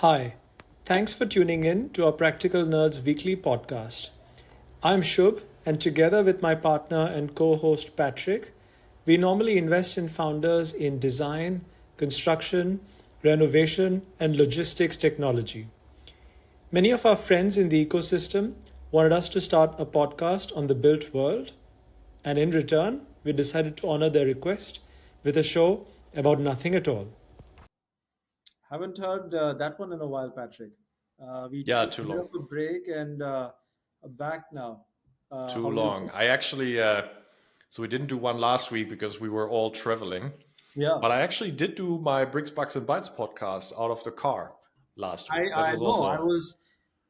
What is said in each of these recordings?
Hi, thanks for tuning in to our Practical Nerds weekly podcast. I'm Shub, and together with my partner and co host Patrick, we normally invest in founders in design, construction, renovation, and logistics technology. Many of our friends in the ecosystem wanted us to start a podcast on the built world, and in return, we decided to honor their request with a show about nothing at all. Haven't heard that one in a while, Patrick. We Yeah, took too a bit long. of a break and are back now. Too How are you long. doing? I actually, so we didn't do one last week because we were all traveling. Yeah, But I actually did do my Bricks, Bucks, and Bytes podcast out of the car last I, week. That I was know. I also was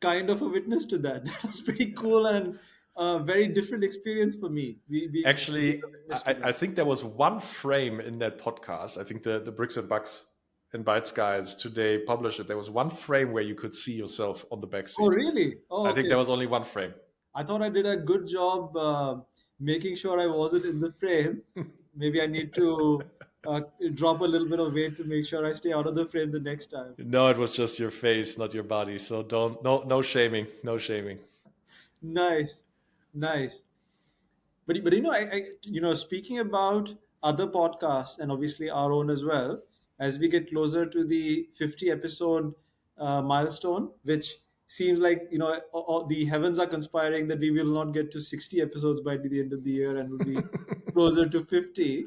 kind of a witness to that. That was pretty cool and a very different experience for me. We being a actually, witness to I that. think there was one frame in that podcast. I think the Bricks and Bucks and Bytes guys today published it. There was one frame where you could see yourself on the back Oh, seat. really? Oh, I think okay. there was only one frame. I thought I did a good job making sure I wasn't in the frame. Maybe I need to uh, drop a little bit of weight to make sure I stay out of the frame the next time. No, it was just your face, not your body. So don't, no shaming, no shaming. Nice, nice. But speaking about other podcasts and obviously our own as well, as we get closer to the 50 episode milestone, which seems like the heavens are conspiring that we will not get to 60 episodes by the end of the year and will be closer to 50.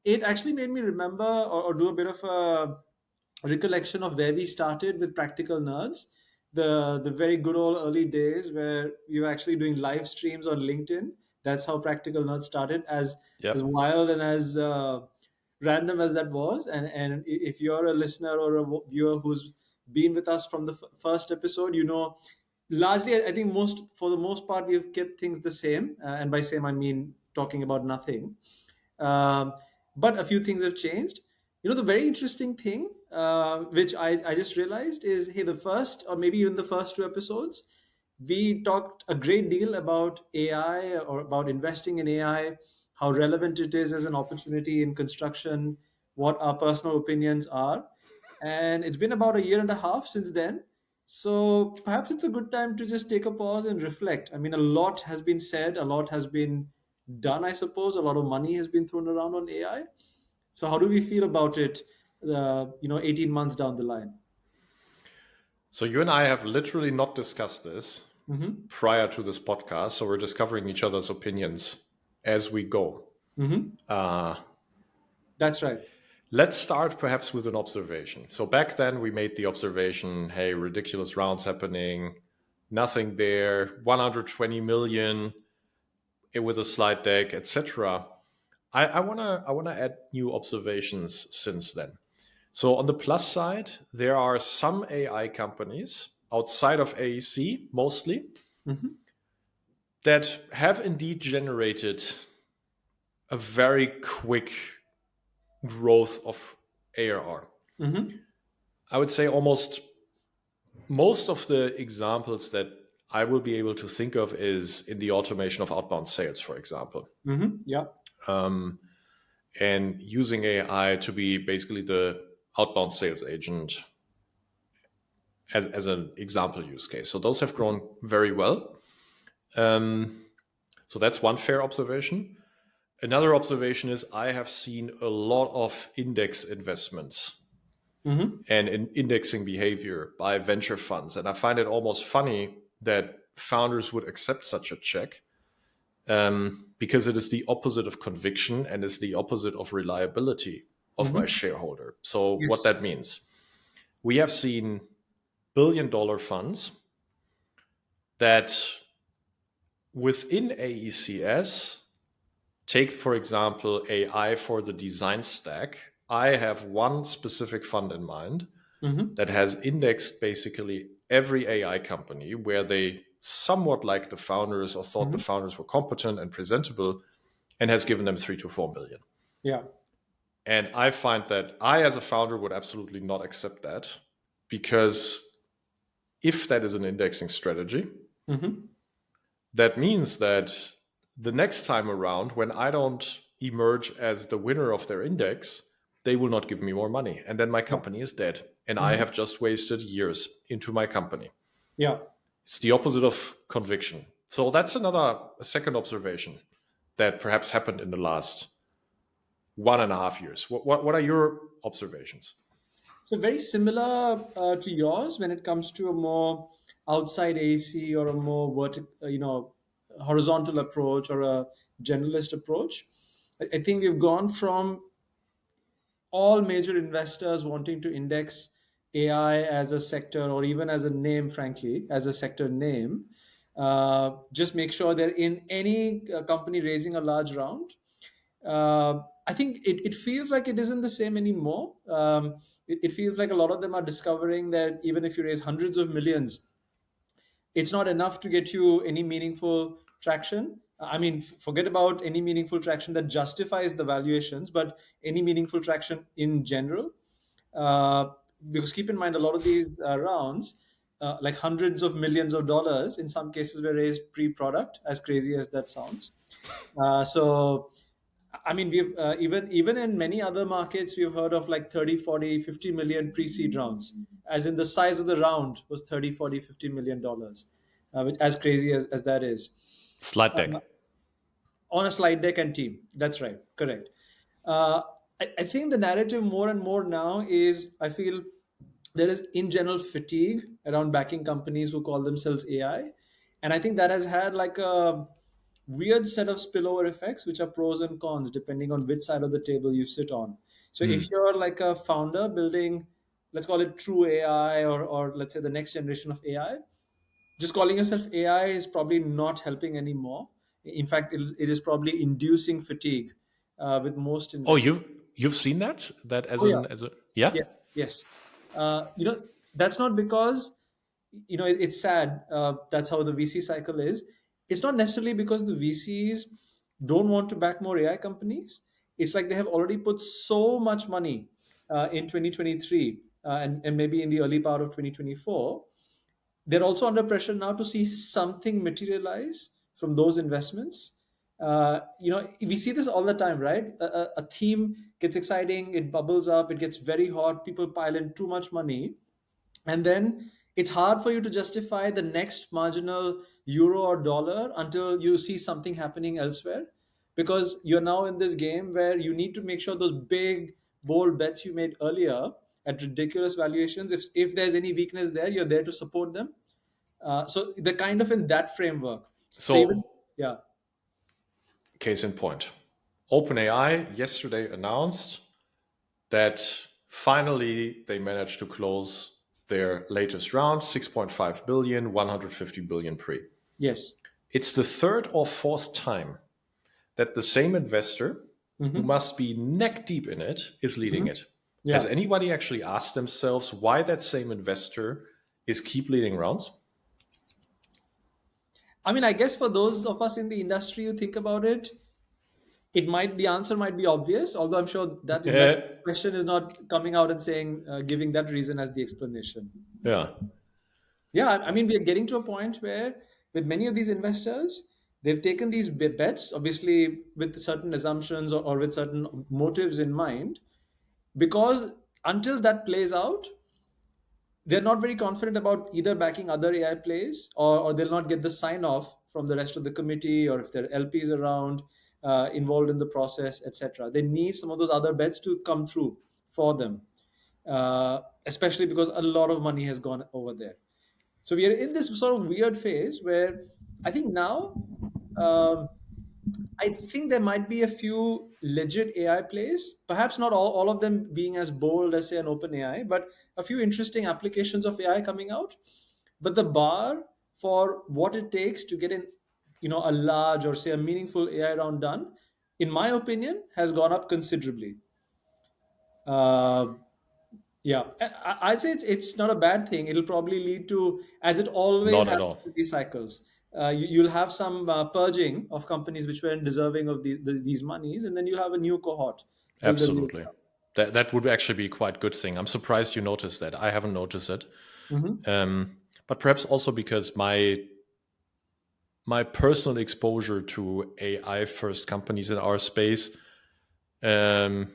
It actually made me remember or do a bit of a recollection of where we started with Practical Nerds, the very good old early days where we were actually doing live streams on LinkedIn. That's how Practical Nerds started, as Yep. wild and as random as that was. And if you're a listener or a viewer who's been with us from the first episode, largely I think most for the most part we've kept things the same, and by same I mean talking about nothing. um, but a few things have changed. The very interesting thing, which I just realized is, hey, the first or maybe even the first two episodes, we talked a great deal about AI or about investing in AI, how relevant it is as an opportunity in construction, what our personal opinions are. And it's been about a year and a half since then. So perhaps it's a good time to just take a pause and reflect. I mean, a lot has been said, a lot has been done, I suppose. A lot of money has been thrown around on AI. So how do we feel about it, 18 months down the line? So you and I have literally not discussed this Mm-hmm. prior to this podcast. So we're discovering each other's opinions as we go. Mm-hmm. Uh, That's right. let's start perhaps with an observation. So back then we made the observation, hey, ridiculous rounds happening, nothing there, 120 million with a slide deck, etc. I wanna add new observations since then. So on the plus side, there are some AI companies outside of AEC mostly Mm-hmm. that have indeed generated a very quick growth of ARR. Mm-hmm. I would say almost most of the examples that I will be able to think of is in the automation of outbound sales, for example, Mm-hmm. Yeah. um, and using AI to be basically the outbound sales agent as an example use case. So those have grown very well. Um, so that's one fair observation. Another observation is I have seen a lot of index investments Mm-hmm. and in indexing behavior by venture funds. And I find it almost funny that founders would accept such a check, because it is the opposite of conviction and is the opposite of reliability of my Mm-hmm. shareholder. So, what Yes. that means, we have seen billion-dollar funds that within AECS take, for example, AI for the design stack. I have one specific fund in mind Mm-hmm. that has indexed basically every AI company where they somewhat like the founders or thought the Mm-hmm. founders were competent and presentable and has given them 3 to 4 million. Yeah. And I find that I, as a founder, would absolutely not accept that, because if that is an indexing strategy, Mm-hmm. that means that the next time around, when I don't emerge as the winner of their index, they will not give me more money. And then my Yeah. company is dead. and I Mhm. have just wasted years into my company. Yeah. It's the opposite of conviction. So that's a second observation that perhaps happened in the last 1.5 years. What are your observations? So very similar to yours when it comes to a more outside AC or a more horizontal approach or a generalist approach. I think we've gone from all major investors wanting to index AI as a sector or even as a name, frankly, as a sector name. Just make sure they're in any company raising a large round. I think it feels like it isn't the same anymore. It feels like a lot of them are discovering that even if you raise hundreds of millions, it's not enough to get you any meaningful traction. I mean, forget about any meaningful traction that justifies the valuations, but any meaningful traction in general. Uh, because keep in mind, a lot of these rounds, like hundreds of millions of dollars, in some cases were raised pre-product, as crazy as that sounds. So I mean, we've even in many other markets, we've heard of like 30, 40, 50 million pre-seed rounds, as in the size of the round was 30, 40, $50 million, which as crazy as that is. Slide Uh, deck. on a slide deck and team. That's right, correct. Uh, I think the narrative more and more now is I feel there is in general fatigue around backing companies who call themselves AI, and I think that has had like a weird set of spillover effects, which are pros and cons depending on which side of the table you sit on. So Hmm. if you're like a founder building, let's call it true AI, or let's say the next generation of AI, just calling yourself AI is probably not helping anymore. In fact, it is probably inducing fatigue with most Oh, investors. you've seen that Oh yeah, as a yeah. yes, yes. That's not because it's sad. That's how the VC cycle is. It's not necessarily because the VCs don't want to back more AI companies. It's like they have already put so much money in 2023 and maybe in the early part of 2024. They're also under pressure now to see something materialize from those investments. We see this all the time, right? A theme gets exciting, it bubbles up, it gets very hot, people pile in too much money, and then it's hard for you to justify the next marginal euro or dollar until you see something happening elsewhere, because you're now in this game where you need to make sure those big bold bets you made earlier at ridiculous valuations, if there's any weakness there, you're there to support them. So they're kind of in that framework. So even, So yeah. case in point, OpenAI yesterday announced that finally they managed to close their latest round, 6.5 billion, 150 billion pre. Yes. It's the third or fourth time that the same investor, who Hmm. must be neck deep in it, is leading Hmm. it. Has Yeah. anybody actually asked themselves why that same investor is keep leading rounds? I mean, I guess for those of us in the industry who think about it, the answer might be obvious, although I'm sure that investor Yeah. question is not coming out and saying, giving that reason as the explanation. Yeah. Yeah, I mean, we are getting to a point where with many of these investors, they've taken these bets, obviously with certain assumptions or with certain motives in mind, because until that plays out, they're not very confident about either backing other AI plays, or they'll not get the sign off from the rest of the committee, or if there are LPs around involved in the process, etc. They need some of those other bets to come through for them, especially because a lot of money has gone over there. So we are in this sort of weird phase where I think now, um, I think there might be a few legit AI plays, perhaps not all of them being as bold as say an open AI, but a few interesting applications of AI coming out. But the bar for what it takes to get in, a large or say a meaningful AI round done, in my opinion, has gone up considerably. Uh, yeah, I'd say it's not a bad thing. It'll probably lead to, as it always Not at happens all. with these cycles, you'll have some purging of companies which weren't deserving of these monies, and then you have a new cohort build the real Absolutely. stuff. That would actually be quite good thing. I'm surprised you noticed that. I haven't noticed it. Hmm. But perhaps also because my personal exposure to AI first companies in our space, um,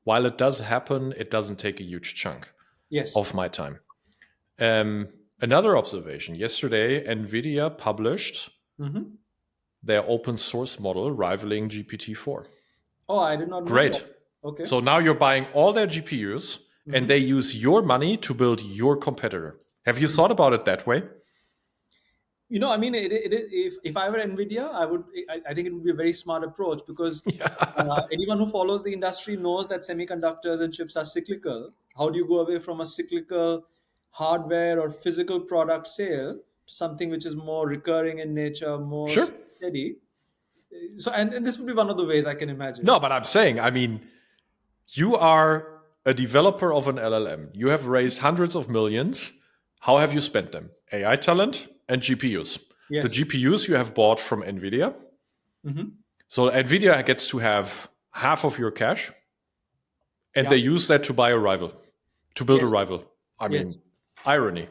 while it does happen, it doesn't take a huge chunk. Yes. of my time. Another observation: yesterday, NVIDIA published Mm-hmm. their open source model rivaling GPT-4. Oh, I did not know that. Great. Okay. So now you're buying all their GPUs and Mm-hmm. they use your money to build your competitor. Have you Mm-hmm. thought about it that way? I mean, if I were Nvidia, I think it would be a very smart approach, because anyone who follows the industry knows that semiconductors and chips are cyclical. How do you go away from a cyclical hardware or physical product sale to something which is more recurring in nature, more Sure. steady? So, and this would be one of the ways I can imagine. No, but I'm saying, I mean, you are a developer of an LLM. You have raised hundreds of millions. How have you spent them? AI talent and GPUs. The Yes. GPUs you have bought from NVIDIA. Mm-hmm. So NVIDIA gets to have half of your cash, and Yeah. they use that to buy a rival, to build a Yes. rival. I Yes. mean, irony.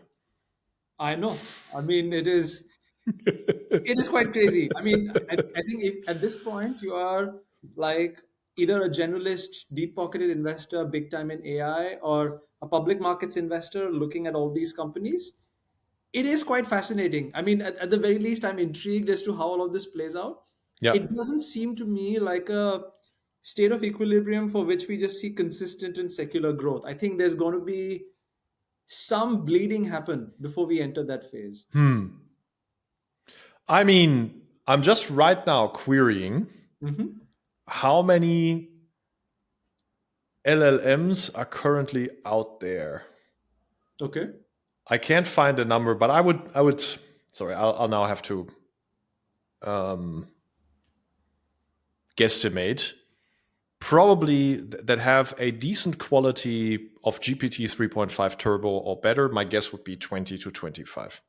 I know. I mean, it is quite crazy. I mean, I think if at this point you are like either a generalist, deep pocketed investor, big time in AI, or a public markets investor looking at all these companies, it is quite fascinating. I mean, at the very least, I'm intrigued as to how all of this plays out. Yeah. It doesn't seem to me like a state of equilibrium for which we just see consistent and secular growth. I think there's going to be some bleeding happen before we enter that phase. I mean, I'm just right now querying Hmm. how many LLMs are currently out there. Okay. I can't find a number, but I would. Sorry, I'll now have to um, guesstimate. Probably that have a decent quality of GPT 3.5 Turbo or better. My guess would be 20 to 25.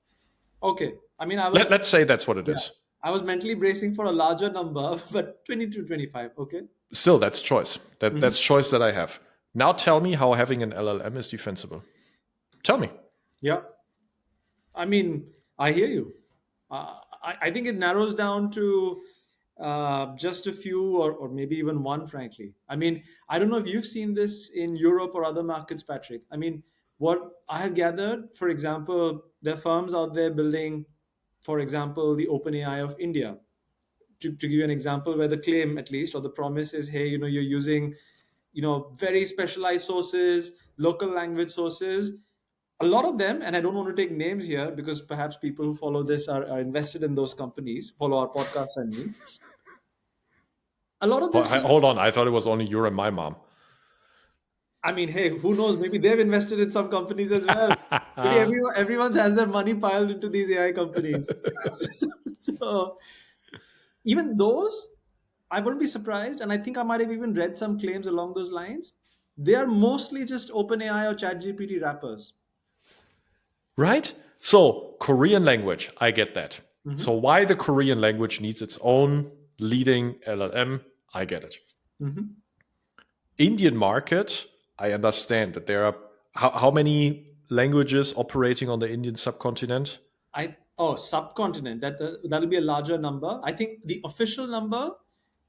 Okay. I mean, Let's say that's what it yeah, is. I was mentally bracing for a larger number, but 20 to 25. Okay. Still, that's choice. Hmm. That's choice that I have. Now tell me how having an LLM is defensible. Tell me. Yeah. I mean, I hear you. I think it narrows down to just a few, or maybe even one, frankly. I mean, I don't know if you've seen this in Europe or other markets, Patrick. I mean, what I have gathered, for example, there are firms out there building, for example, the OpenAI of India. To give you an example, where the claim, at least, or the promise is, hey, you're using very specialized sources, local language sources. A lot of them, and I don't want to take names here because perhaps people who follow this are invested in those companies, follow our podcast, I mean. A lot of them say, Hold on. I thought it was only you and my mom. I mean, hey, who knows, maybe they've invested in some companies as well. Maybe everyone's has their money piled into these AI companies. So even those, I wouldn't be surprised, and I think I might have even read some claims along those lines. They are mostly just OpenAI or ChatGPT wrappers. Right? So, Korean language, I get that. So, Hmm. why the Korean language needs its own leading LLM, I get it. Hmm. Indian market, I understand that there are how many languages operating on the Indian subcontinent? Subcontinent. That'll be a larger number. I think the official number,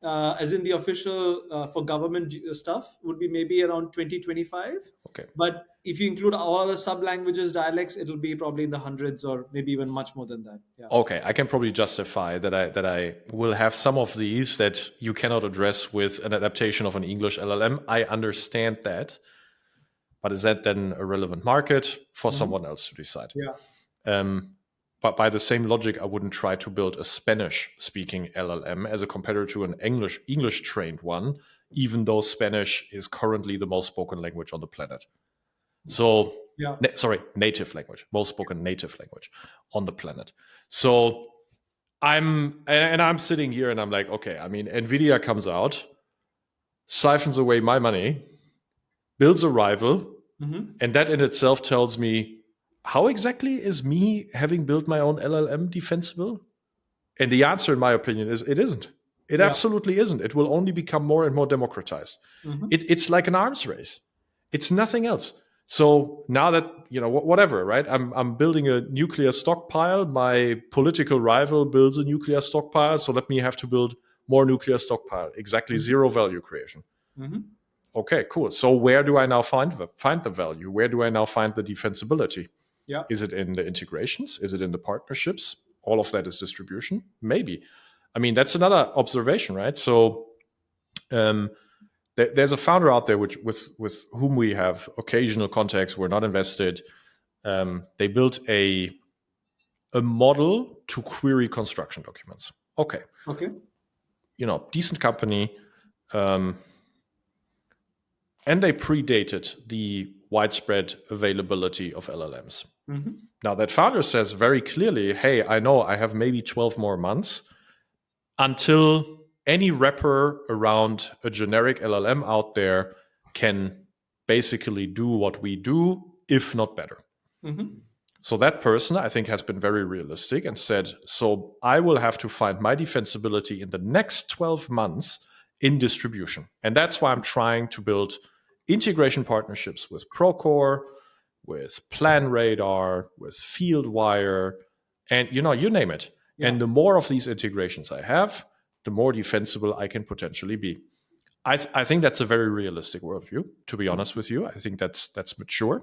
as in the official for government stuff, would be maybe around 2025. Okay. But if you include all the sub languages, dialects, it'll be probably in the hundreds or maybe even much more than that. Yeah. Okay, I can probably justify that I will have some of these that you cannot address with an adaptation of an English LLM. I understand that. But is that then a relevant market for Mhm. someone else to decide? Yeah. Um, but by the same logic, I wouldn't try to build a Spanish-speaking LLM as a competitor to an English-trained one, even though Spanish is currently the most spoken language on the planet. So, Yeah. native language, most spoken native language on the planet. So I'm sitting here and I'm like, okay, I mean, Nvidia comes out, siphons away my money, builds a rival, Hmm. and that in itself tells me how exactly is me having built my own LLM defensible? And the answer, in my opinion, is it isn't. It Yeah. absolutely isn't. It will only become more and more democratized. Hmm. It's like an arms race. It's nothing else. So now that whatever, right? I'm building a nuclear stockpile. My political rival builds a nuclear stockpile. So let me have to build more nuclear stockpile. Exactly Hmm. zero value creation. Hmm. Okay, cool. So where do I now find the value? Where do I now find the defensibility? Yeah. Is it in the integrations? Is it in the partnerships? All of that is distribution? Maybe. I mean, that's another observation, right? So um, there's a founder out there with whom we have occasional contacts. We're not invested. They built a model to query construction documents. Okay, Okay. decent company, um, and they predated the widespread availability of LLMs. Mm-hmm. Now, that founder says very clearly, hey, I know I have maybe 12 more months until any wrapper around a generic LLM out there can basically do what we do, if not better. Mm-hmm. So that person, I think, has been very realistic and said, so I will have to find my defensibility in the next 12 months in distribution. And that's why I'm trying to build integration partnerships with Procore, with Plan Radar, with FieldWire, and you name it. Yeah. And the more of these integrations I have, the more defensible I can potentially be. I think that's a very realistic worldview, to be honest with you. I think that's mature.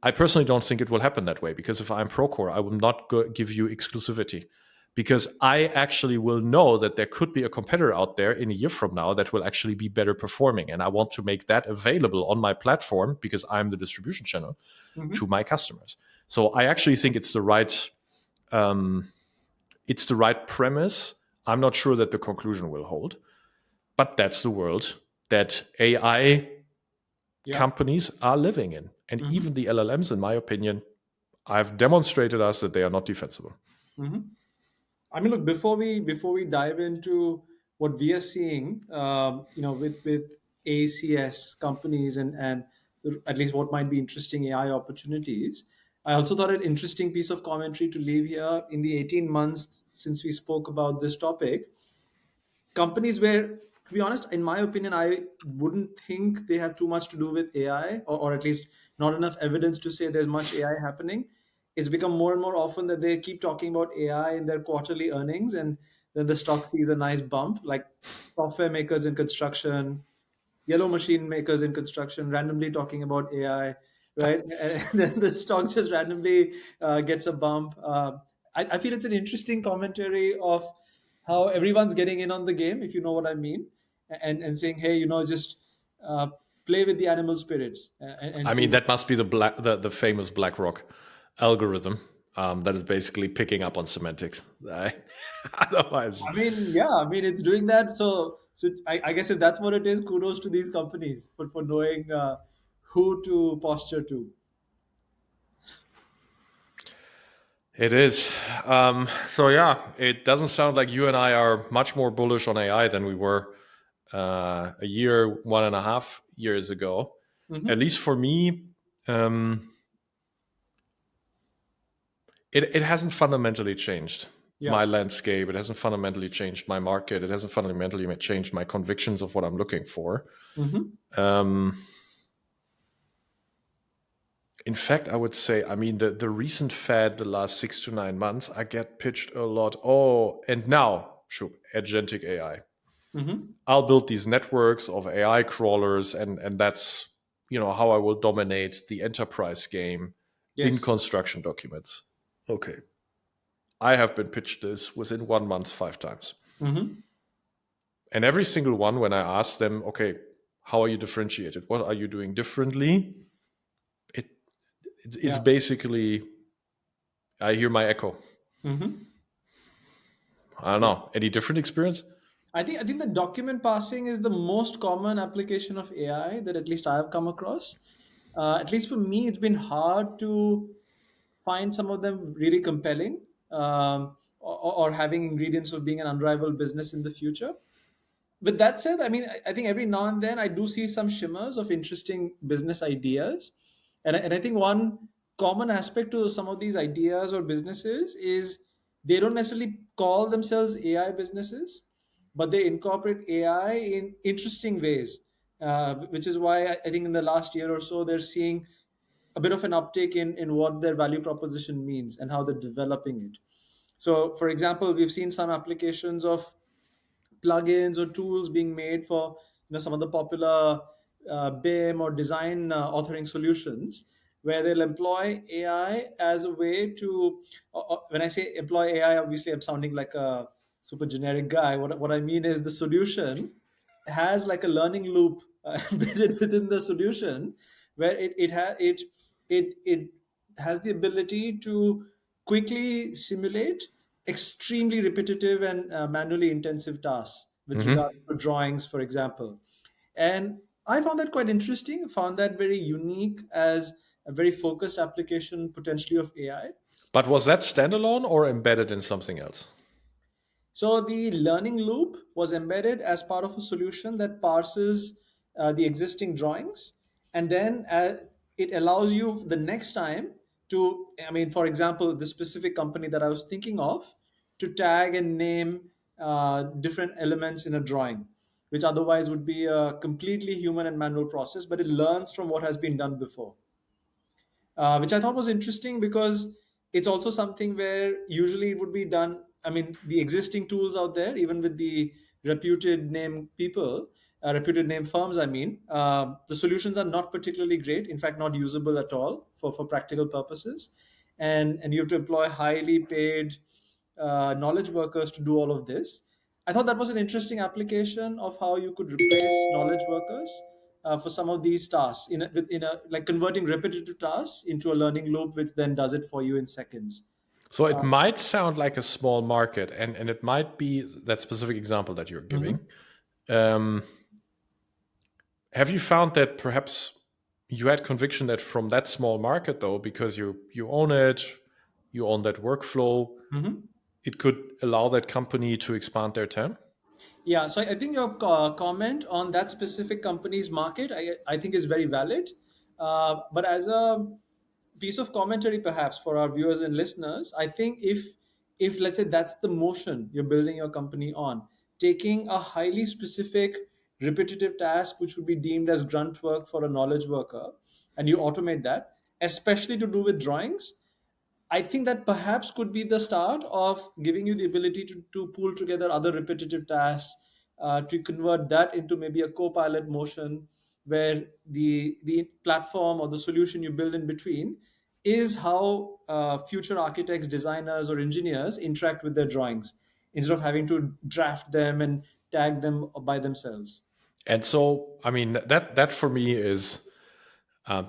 I personally don't think it will happen that way, because if I'm Procore, I will not give you exclusivity, because I actually will know that there could be a competitor out there in a year from now that will actually be better performing. And I want to make that available on my platform because I'm the distribution channel Mm-hmm. to my customers. So I actually think it's the right premise. I'm not sure that the conclusion will hold, but that's the world that AI Yeah. companies are living in. And Mm-hmm. even the LLMs, in my opinion, I've demonstrated us that they are not defensible. Mm-hmm. I mean, look, before we dive into what we are seeing, with ACS companies and at least what might be interesting AI opportunities, I also thought an interesting piece of commentary to leave here. In the 18 months since we spoke about this topic, companies where, to be honest, in my opinion, I wouldn't think they have too much to do with AI, or at least not enough evidence to say there's much AI happening. It's become more and more often that they keep talking about AI in their quarterly earnings, and then the stock sees a nice bump, like software makers in construction, yellow machine makers in construction randomly talking about AI, right? And then the stock just randomly gets a bump. I feel it's an interesting commentary of how everyone's getting in on the game, if you know what I mean, and saying, hey, just uh, play with the animal spirits and I mean, see. that must be the famous BlackRock algorithm that is basically picking up on semantics. Otherwise, I mean, yeah, I mean, it's doing that. So I guess if that's what it is, kudos to these companies for knowing who to posture to. it is. So yeah, it doesn't sound like you and I are much more bullish on AI than we were a year, 1.5 years ago. At Hmm. least for me, um, it hasn't fundamentally changed Yeah. my landscape. It hasn't fundamentally changed my market. It hasn't fundamentally changed my convictions of what I'm looking for. Hmm. Um, in fact, I would say, I mean, the recent fad, the last 6 to 9 months, I get pitched a lot. Oh, and now, sure, agentic AI. Hmm. I'll build these networks of AI crawlers, and that's how I will dominate the enterprise game in Yes. construction documents. Okay, I have been pitched this within 1 month 5 times. Hmm. And every single one, when I ask them, okay, how are you differentiated? What are you doing differently? It, it's Yeah. basically, I hear my echo. Hmm. I don't Yeah. know. Any different experience? I think the document parsing is the most common application of AI that at least I have come across. At least for me, it's been hard to find some of them really compelling, or having ingredients of being an unrivaled business in the future. With that said, I mean, I think every now and then I do see some shimmers of interesting business ideas, and I think one common aspect to some of these ideas or businesses is they don't necessarily call themselves AI businesses, but they incorporate AI in interesting ways, which is why I think in the last year or so they're seeing a bit of an uptake in what their value proposition means and how they're developing it. So, for example, we've seen some applications of plugins or tools being made for some of the popular BIM or design authoring solutions, where they'll employ AI as a way to. When I say employ AI, obviously I'm sounding like a super generic guy. What I mean is the solution has like a learning loop embedded within the solution, where it has the ability to quickly simulate extremely repetitive and manually intensive tasks with Hmm. regards to drawings, for example. And I found that quite interesting, found that very unique as a very focused application potentially of AI. But was that standalone or embedded in something else? So the learning loop was embedded as part of a solution that parses the existing drawings, and then it allows you the next time to, I mean, for example, the specific company that I was thinking of, to tag and name different elements in a drawing, which otherwise would be a completely human and manual process, but it learns from what has been done before, which I thought was interesting because it's also something where usually it would be done. I mean, the existing tools out there, even with the reputed name people, reputed name firms, I mean, the solutions are not particularly great. In fact, not usable at all for practical purposes. And you have to employ highly paid knowledge workers to do all of this. I thought that was an interesting application of how you could replace knowledge workers for some of these tasks in a like converting repetitive tasks into a learning loop, which then does it for you in seconds. So it Uh, might sound like a small market, and it might be that specific example that you're mhm. giving. Um, have you found that perhaps you had conviction that from that small market, though, because you own it, you own that workflow, Mhm. it could allow that company to expand their TAM? Yeah, so I think your comment on that specific company's market, I think is very valid. But as a piece of commentary, perhaps for our viewers and listeners, I think if let's say that's the motion you're building your company on, taking a highly specific repetitive task which would be deemed as grunt work for a knowledge worker, and you automate that, especially to do with drawings, I think that perhaps could be the start of giving you the ability to pull together other repetitive tasks, to convert that into maybe a co-pilot motion where the platform or the solution you build in between is how future architects, designers, or engineers interact with their drawings instead of having to draft them and tag them by themselves. And so, I mean, that for me is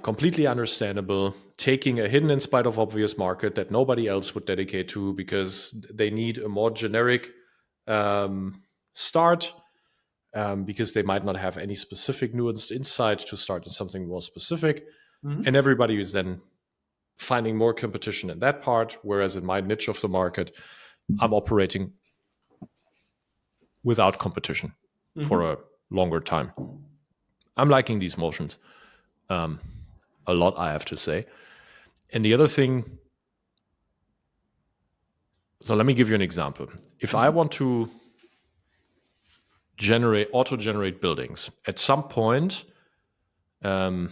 completely understandable. Taking a hidden in spite of obvious market that nobody else would dedicate to because they need a more generic start, because they might not have any specific nuanced insight to start in something more specific. And Mhm. everybody is then finding more competition in that part. Whereas in my niche of the market, I'm operating without competition for Mhm. a longer time. I'm liking these motions um, a lot, I have to say. And the other thing, so let me give you an example. If I Mhm. want to auto generate buildings, at some point, um,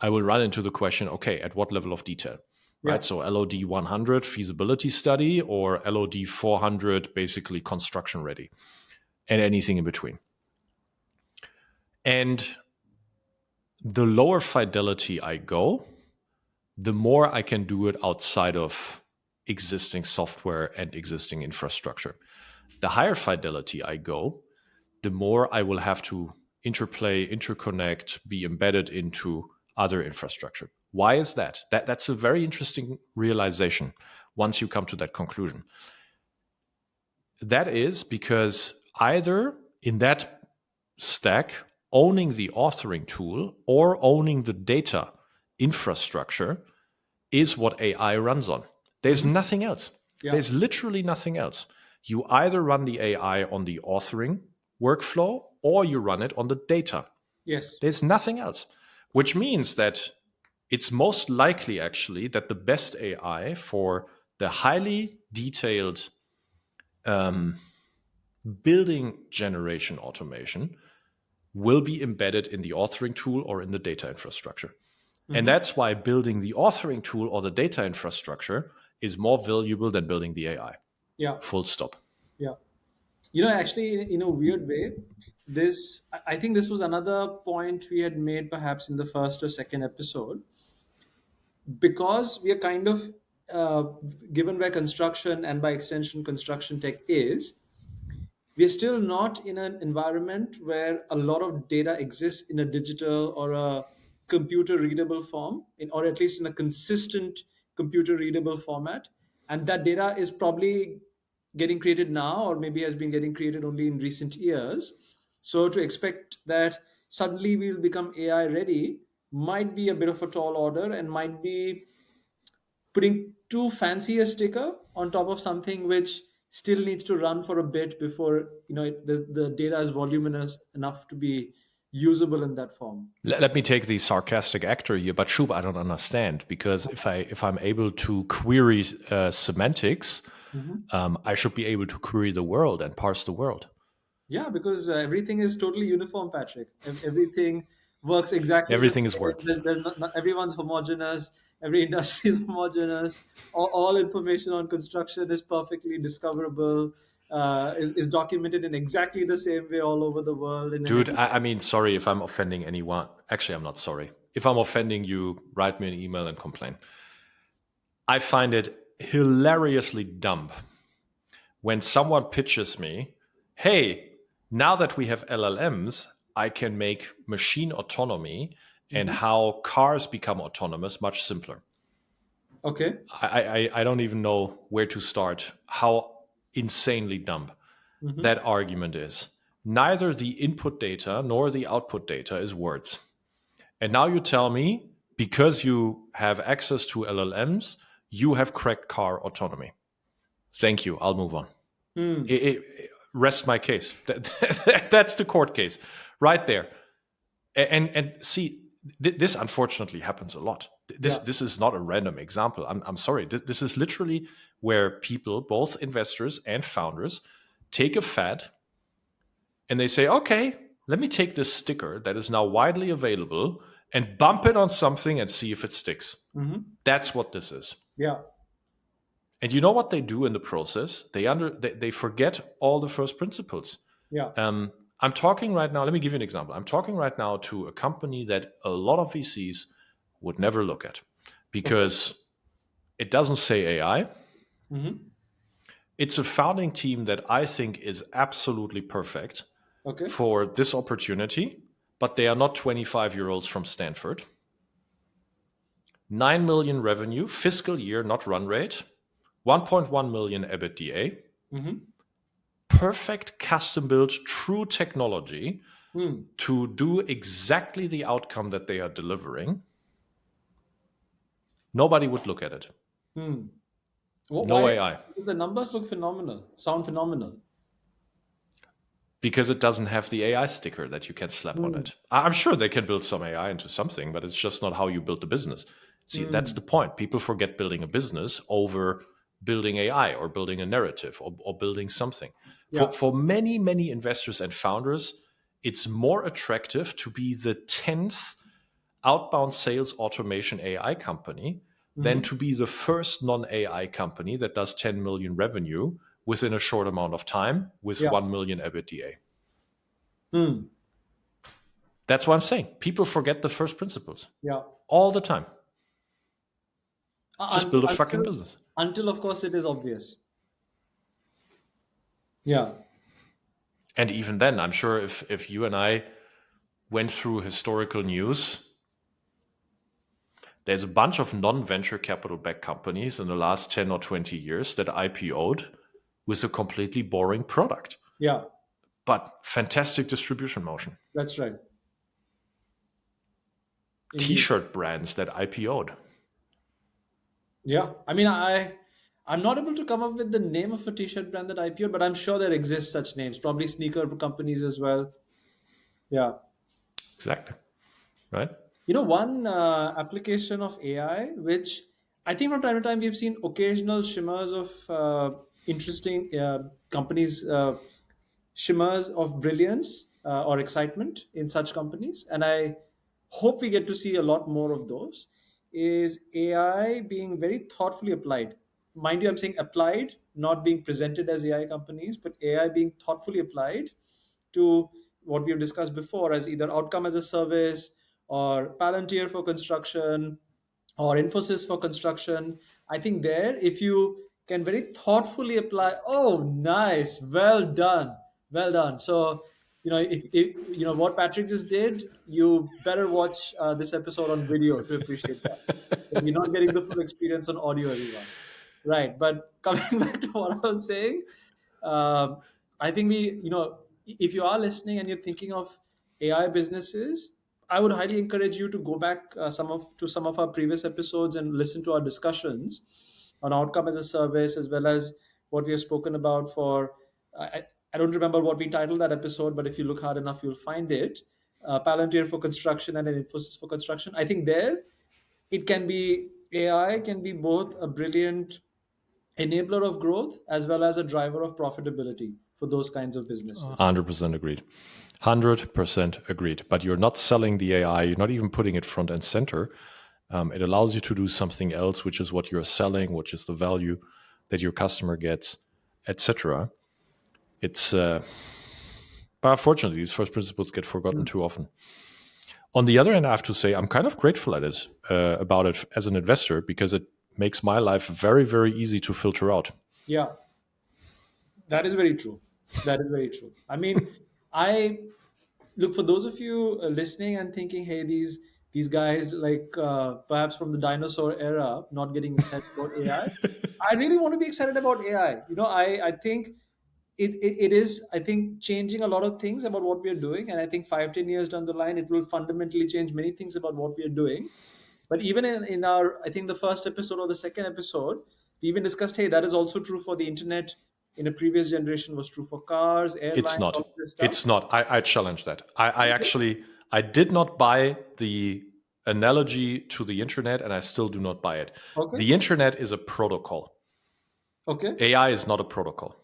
I will run into the question, okay, at what level of detail? Right? Yeah. So LOD 100 feasibility study or LOD 400 basically construction ready and anything in between. And the lower fidelity I go, the more I can do it outside of existing software and existing infrastructure. The higher fidelity I go, the more I will have to interplay, interconnect, be embedded into other infrastructure. Why is that? That's a very interesting realization once you come to that conclusion. That is because either in that stack, owning the authoring tool or owning the data infrastructure is what AI runs on. There's Mhm. nothing else. Yeah. There's literally nothing else. You either run the AI on the authoring workflow or you run it on the data. Yes. There's nothing else, which means that it's most likely actually that the best AI for the highly detailed um, building generation automation will be embedded in the authoring tool or in the data infrastructure. And Mhm. that's why building the authoring tool or the data infrastructure is more valuable than building the AI. Yeah. Full stop. Yeah. Actually, in a weird way, this, I think this was another point we had made perhaps in the first or second episode, because we are kind of uh, given where construction and by extension construction tech is, we're still not in an environment where a lot of data exists in a digital or a computer readable form, or at least in a consistent computer readable format. And that data is probably getting created now, or maybe has been getting created only in recent years. So to expect that suddenly we'll become AI ready might be a bit of a tall order, and might be putting too fancy a sticker on top of something which still needs to run for a bit before the data is voluminous enough to be usable in that form. Let me take the sarcastic actor here, but Shub, I don't understand, because if I'm able to query semantics, Mhm. I should be able to query the world and parse the world. Yeah, because everything is totally uniform, Patrick. Everything works exactly the Everything is same. words. There's not, everyone's homogeneous. Every industry is homogeneous. All information on construction is perfectly discoverable. Is documented in exactly the same way all over the world and in Dude, every. I mean, sorry if I'm offending anyone. Actually, I'm not sorry. If I'm offending you, write me an email and complain. I find it hilariously dumb when someone pitches me, hey, now that we have LLMs, I can make machine autonomy and Mhm. how cars become autonomous much simpler. Okay. I don't even know where to start, how insanely dumb Hmm. that argument is. Neither the input data nor the output data is words. And now you tell me, because you have access to LLMs, you have cracked car autonomy. Thank you. I'll move on. Hmm. Rest my case. That's the court case right there. And see, this unfortunately happens a lot. This Yeah. this is not a random example. I'm sorry. This is literally where people, both investors and founders, take a fad and they say, okay, let me take this sticker that is now widely available and bump it on something and see if it sticks. Hmm. That's what this is. Yeah. And you know what they do in the process? They forget all the first principles. Yeah. Um, I'm talking right now. Let me give you an example. I'm talking right now to a company that a lot of VCs would never look at Okay. because it doesn't say AI. Hmm. It's a founding team that I think is absolutely perfect Okay. for this opportunity, but they are not 25-year-olds from Stanford. 9 million revenue, fiscal year, not run rate, 1.1 million EBITDA, Hmm. perfect custom built true technology Hmm. to do exactly the outcome that they are delivering. Nobody would look at it. Hmm. No Why is AI, that? Because the numbers look phenomenal, sound phenomenal. because it doesn't have the AI sticker that you can slap on Hmm. it. I'm sure they can build some AI into something, but it's just not how you build the business. See, that's Hmm. the point. People forget building a business over building AI or building a narrative or building something. Yeah. For many, many investors and founders, it's more attractive to be the 10th outbound sales automation AI company than Hmm. to be the first non AI company that does 10 million revenue within a short amount of time with Yeah. 1 million EBITDA. Hmm. That's what I'm saying. People forget the first principles Yeah. all the time. Just Until, build a fucking until, business. until of course it is obvious. Yeah. And even then, I'm sure if you and I went through historical news, there's a bunch of non venture capital backed companies in the last 10 or 20 years that IPO'd with a completely boring product, Yeah. but fantastic distribution motion. That's right. Indeed. T-shirt brands that IPO'd. Yeah. I mean, I'm not able to come up with the name of a t-shirt brand that IPO, but I'm sure there exist such names. Probably sneaker companies as well. Yeah. Exactly. Right? One application of AI, which I think from time to time we've seen occasional shimmers of interesting companies, shimmers of brilliance or excitement in such companies. And I hope we get to see a lot more of those. Is AI being very thoughtfully applied? Mind you, I'm saying applied, not being presented as AI companies, but AI being thoughtfully applied to what we've discussed before as either outcome as a service or Palantir for construction or Infosys for construction. I think there, if you can very thoughtfully apply, oh, nice, well done. So, if you know what Patrick just did, you better watch this episode on video to appreciate that. You're not getting the full experience on audio, everyone. Right. But coming back to what I was saying, um, I think if you are listening and you're thinking of AI businesses, I would highly encourage you to go back some of our previous episodes and listen to our discussions on outcome as a service, as well as what we have spoken about for. I don't remember what we titled that episode, but if you look hard enough, you'll find it. Palantir for construction and an Infosys for construction. I think there it can be AI can be both a brilliant enabler of growth as well as a driver of profitability for those kinds of businesses. 100% agreed. 100% agreed. But you're not selling the AI, you're not even putting it front and center. It allows you to do something else, which is what you're selling, which is the value that your customer gets, etc. It's, but unfortunately, these first principles get forgotten too often. On the other hand, I have to say I'm kind of grateful at it about it as an investor because it makes my life very, very easy to filter out. Yeah, that is very true. That is very true. I mean, I look for those of you listening and thinking, hey, these guys like perhaps from the dinosaur era, not getting excited about AI. I really want to be excited about AI. I think it is, I think, changing a lot of things about what we are doing. And I think 5-10 years down the line, it will fundamentally change many things about what we are doing. But even in our, I think the first episode or the second episode, we even discussed, hey, that is also true for the internet in a previous generation, was true for cars, It's airlines, all not. of this stuff. It's not. I challenge that. I Okay. actually I did not buy the analogy to the internet, and I still do not buy it. Okay. The internet is a protocol. Okay. AI is not a protocol.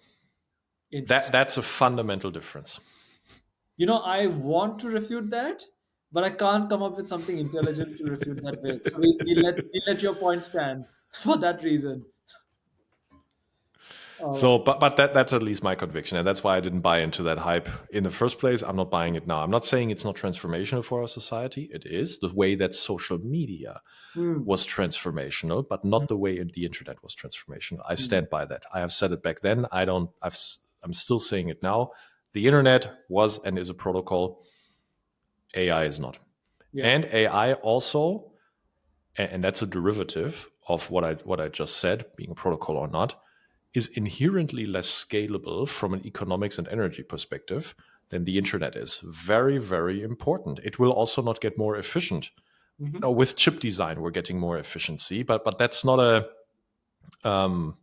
Interesting. That's a fundamental difference. I want to refute that, but I can't come up with something intelligent to refute that with. So we let your point stand for that reason. All So, right. but that's at least my conviction, and that's why I didn't buy into that hype in the first place. I'm not buying it now. I'm not saying it's not transformational for our society. It is the way that social media Hmm. was transformational, but not the way the internet was transformational. I Hmm. stand by that. I have said it back then. I don't. I'm still saying it now. The internet was and is a protocol. AI is not, Yeah. and AI also, and that's a derivative of what I just said, being a protocol or not, is inherently less scalable from an economics and energy perspective than the internet is. Very, very important. It will also not get more efficient. Hmm. With chip design, we're getting more efficiency, but um,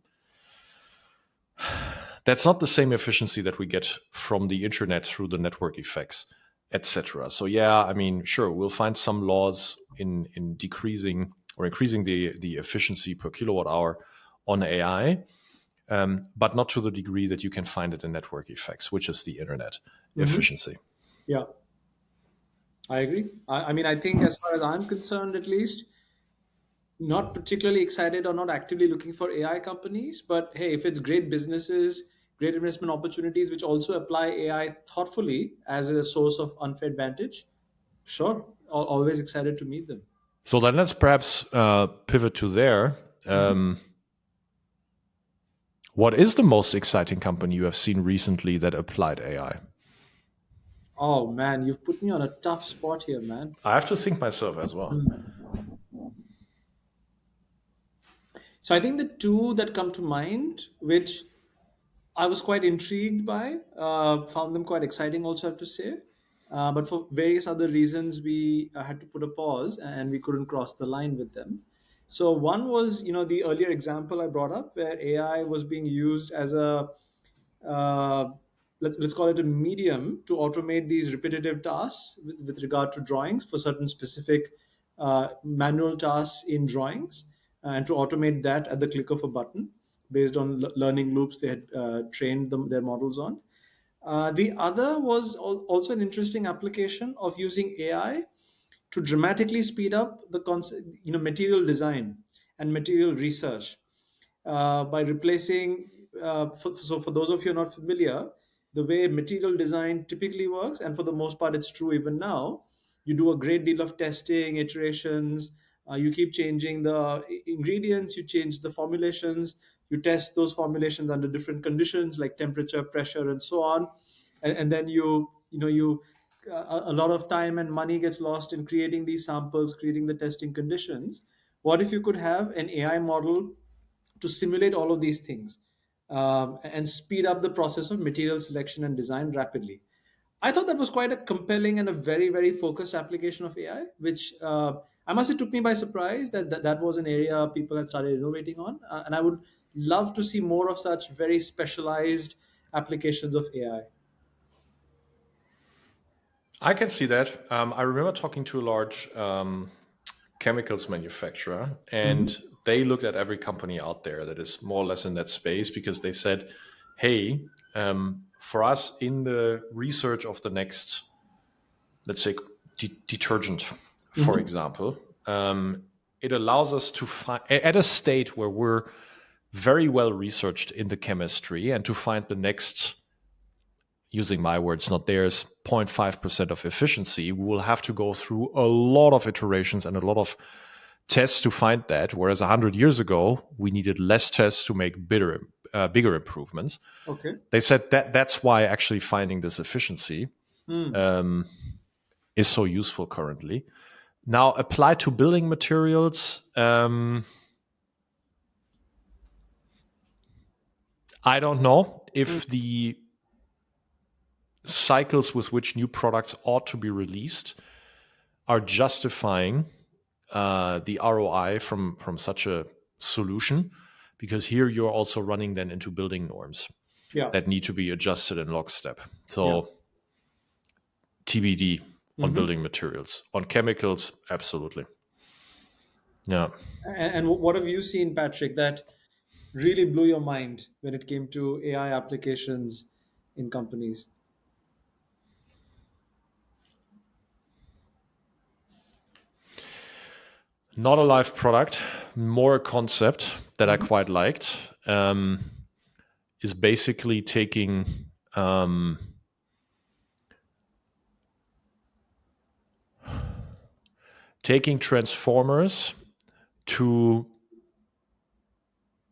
that's not the same efficiency that we get from the internet through the network effects, etc. So yeah, I mean, sure, we'll find some laws in decreasing or increasing the efficiency per kilowatt hour on AI, but not to the degree that you can find it in network effects, which is the internet Hmm. efficiency. Yeah, I agree. I mean, I think as far as I'm concerned, at least, not particularly excited or not actively looking for AI companies, but hey, if it's great businesses, great investment opportunities, which also apply AI thoughtfully as a source of unfair advantage, sure, always excited to meet them. So then let's perhaps pivot to there. Mhm. What is the most exciting company you have seen recently that applied AI? Oh man, you've put me on a tough spot here, man. I have to think myself as well. Hmm. So I think the two that come to mind, which I was quite intrigued by, found them quite exciting, also, I have to say. But for various other reasons, we had to put a pause and we couldn't cross the line with them. So, one was, the earlier example I brought up where AI was being used as a uh, let's call it a medium to automate these repetitive tasks with regard to drawings for certain specific manual tasks in drawings, and to automate that at the click of a button based on learning loops they had trained their models on. The other was also an interesting application of using AI to dramatically speed up the concept, material design and material research by replacing. So, for those of you who are not familiar, the way material design typically works, and for the most part it's true even now, you do a great deal of testing, iterations, you keep changing the ingredients, you change the formulations, you test those formulations under different conditions like temperature, pressure, and so on. And then you a lot of time and money gets lost in creating these samples, creating the testing conditions. What if you could have an AI model to simulate all of these things, and speed up the process of material selection and design rapidly? I thought that was quite a compelling and a very, very focused application of AI, which I must say took me by surprise that was an area people had started innovating on. And I would love to see more of such very specialized applications of AI. I can see that. I remember talking to a large chemicals manufacturer, and Hmm. they looked at every company out there that is more or less in that space because they said, hey, for us in the research of the next, let's say, detergent, for Hmm. example, it allows us to find at a state where we're very well researched in the chemistry and to find the next, using my words, not theirs, 0.5% of efficiency, we will have to go through a lot of iterations and a lot of tests to find that. Whereas 100 years ago, we needed less tests to make bigger improvements. Okay. They said that that's why actually finding this efficiency Hmm. um, is so useful currently. Now, applied to building materials, I don't know Hmm. if the cycles with which new products ought to be released are justifying the ROI from such a solution, because here you're also running then into building norms Yeah. that need to be adjusted in lockstep. Yeah. So TBD on Hmm. building materials. On chemicals, absolutely. Yeah. And what have you seen, Patrick, that really blew your mind when it came to AI applications in companies? Not a live product, more a concept that I Hmm. quite liked. Is basically um, taking transformers to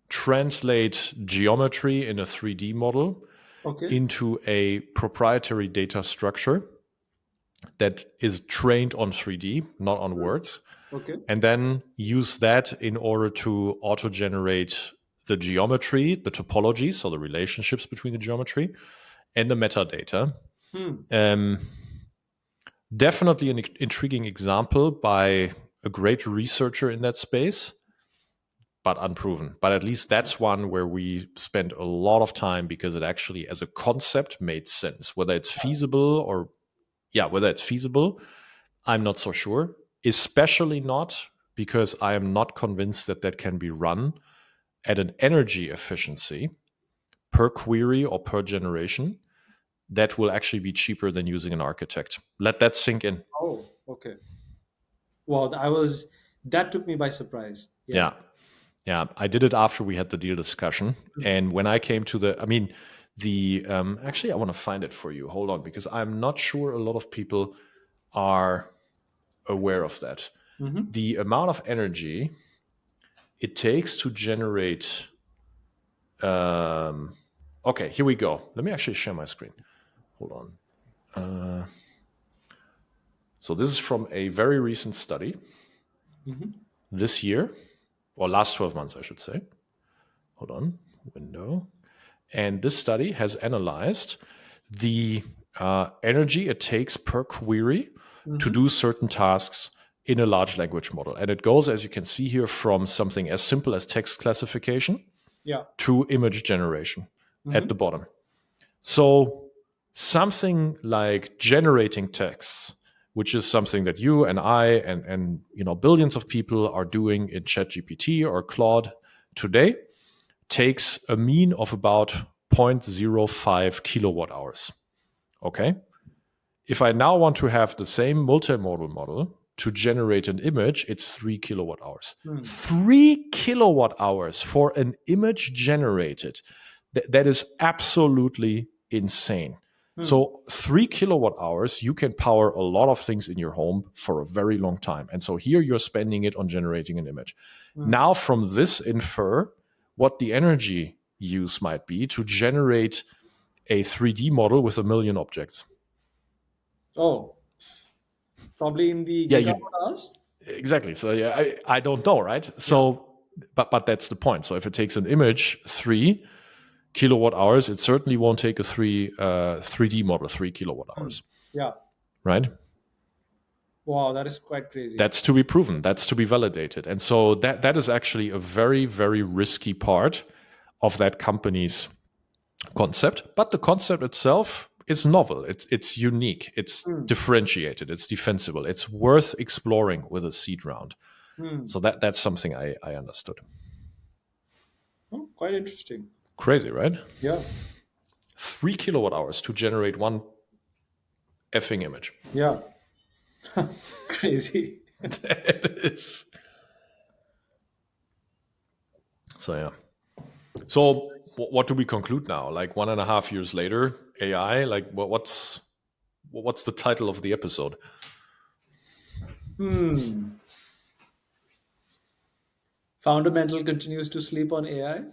translate geometry in a 3D model Okay. into a proprietary data structure that is trained on 3D, not on words, Okay. and then use that in order to auto generate the geometry, the topology, so the relationships between the geometry, and the metadata. Hmm. Um, Definitely an intriguing example by a great researcher in that space, but unproven. But at least that's one where we spent a lot of time because it actually, as a concept, made sense. Whether it's feasible or, yeah, whether it's feasible, I'm not so sure. Especially not because I am not convinced that that can be run at an energy efficiency per query or per generation that will actually be cheaper than using an architect. Let that sink in. Oh, okay. Wow, that took me by surprise. Yeah. Yeah. Yeah. I did it after we had the deal discussion. And when I came to the, I mean, actually, I want to find it for you. Hold on, because I'm not sure a lot of people are aware of that. Hmm. The amount of energy it takes to generate. Um, okay, here we go. Let me actually share my screen. Hold on. So this is from a very recent study Hmm. this year, or last 12 months, I should say. Hold on, window. And this study has analyzed the energy it takes per query to Hmm. do certain tasks in a large language model. And it goes, as you can see here, from something as simple as text classification Yeah. to image generation at the Hmm. bottom. So something like generating text, which is something that you and I and billions of people are doing in ChatGPT or Claude today, takes a mean of about zero point zero 0.05 kilowatt hours. Okay. If I now want to have the same multimodal model to generate an image, it's 3 kilowatt hours. Hmm. 3 kilowatt hours for an image generated. That is absolutely insane. Hmm. So 3 kWh, you can power a lot of things in your home for a very long time. And so here you're spending it on generating an image. Hmm. Now from this infer what the energy use might be to generate a 3D model with 1 million objects. Oh, probably in the Yeah, you gigawatt hours. exactly. So yeah, I don't know, right? Yeah. So but that's the point. So if it takes an image 3 kWh, it certainly won't take a 3D model 3 Hmm. kWh, Yeah. right? Wow, that is quite crazy. That's to be proven. That's to be validated. And so that is actually a very, very risky part of that company's concept. But the concept itself is novel. It's unique. It's Hmm. differentiated. It's defensible. It's worth exploring with a seed round. Hmm. So that's something I understood. Oh, quite interesting. Crazy, right? Yeah. 3 kWh to generate one effing image. Yeah. Crazy. That is. So yeah. So what do we conclude now? Like 1.5 years later, AI. Like what's the title of the episode? Hmm. Fundamental continues to sleep on AI.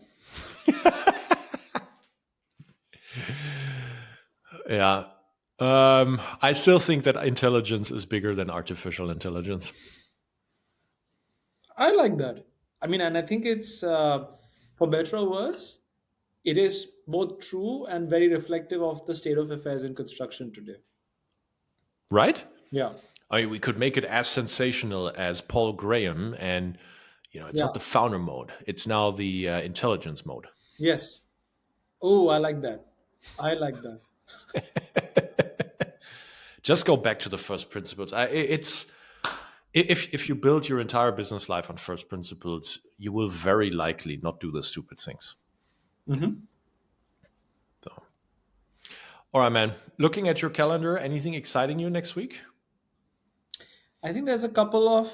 Yeah. I still think that intelligence is bigger than artificial intelligence. I like that. I mean, and I think it's for better or worse, it is both true and very reflective of the state of affairs in construction today. Right? Yeah. I mean, we could make it as sensational as Paul Graham, and it's Yeah. not the founder mode; it's now the intelligence mode. Yes. Oh, I like that. I like that. Just go back to the first principles. It's if you build your entire business life on first principles, you will very likely not do the stupid things. Hmm. So, all right, man. Looking at your calendar, anything exciting you next week? I think there's a couple of,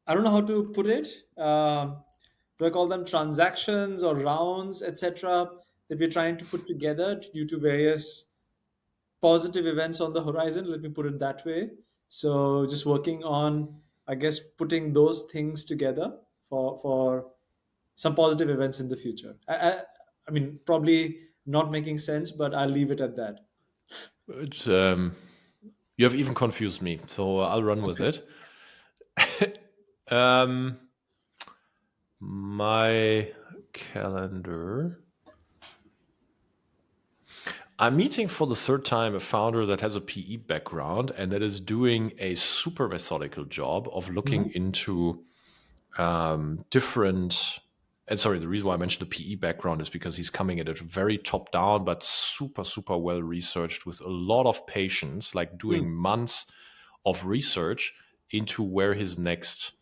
I don't know how to put it. Do I call them transactions or rounds, etc., that we're trying to put together due to various positive events on the horizon? Let me put it that way. So just working on, I guess, putting those things together for some positive events in the future. I mean, probably not making sense, but I'll leave it at that. It's, you have even confused me, so I'll run with Okay. it. um, my calendar. I'm meeting for the third time a founder that has a PE background and that is doing a super methodical job of looking Mhm. into different. And sorry, the reason why I mentioned the PE background is because he's coming at it very top down, but super, super well researched with a lot of patience, like Mm, doing months of research into where his next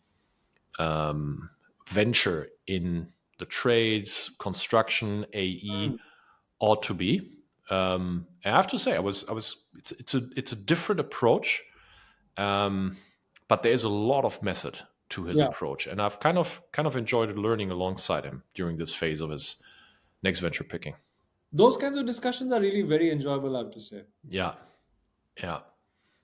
venture in the trades, construction, AE mm. ought to be. I have to say, it's a different approach, but there is a lot of method to his Yeah. approach, and I've kind of enjoyed learning alongside him during this phase of his next venture picking. Those kinds of discussions are really very enjoyable, I have to say. Yeah, yeah.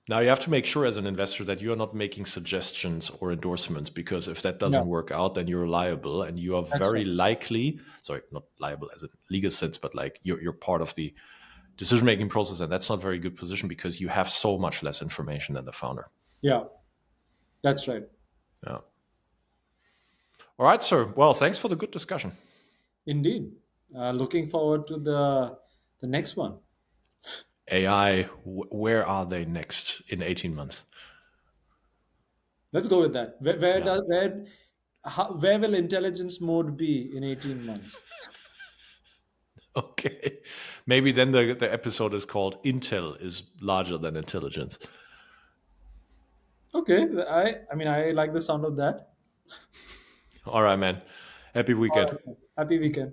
Now you have to make sure as an investor that you are not making suggestions or endorsements, because if that Yeah, doesn't work out, then you're liable and you are that's very right. likely, sorry, not liable as a legal sense, but like you're part of the decision making process, and that's not a very good position because you have so much less information than the founder. Yeah, that's right. Yeah. All right, sir. Well, thanks for the good discussion. Indeed. Looking forward to the next one. AI, where are they next in 18 months? Let's go with that. Where Yeah. does where will intelligence mode be in 18 months? Okay. Maybe then the episode is called Intel is larger than intelligence. Okay, I mean I like the sound of that. All right, man. Happy All weekend. right, sir. Happy weekend.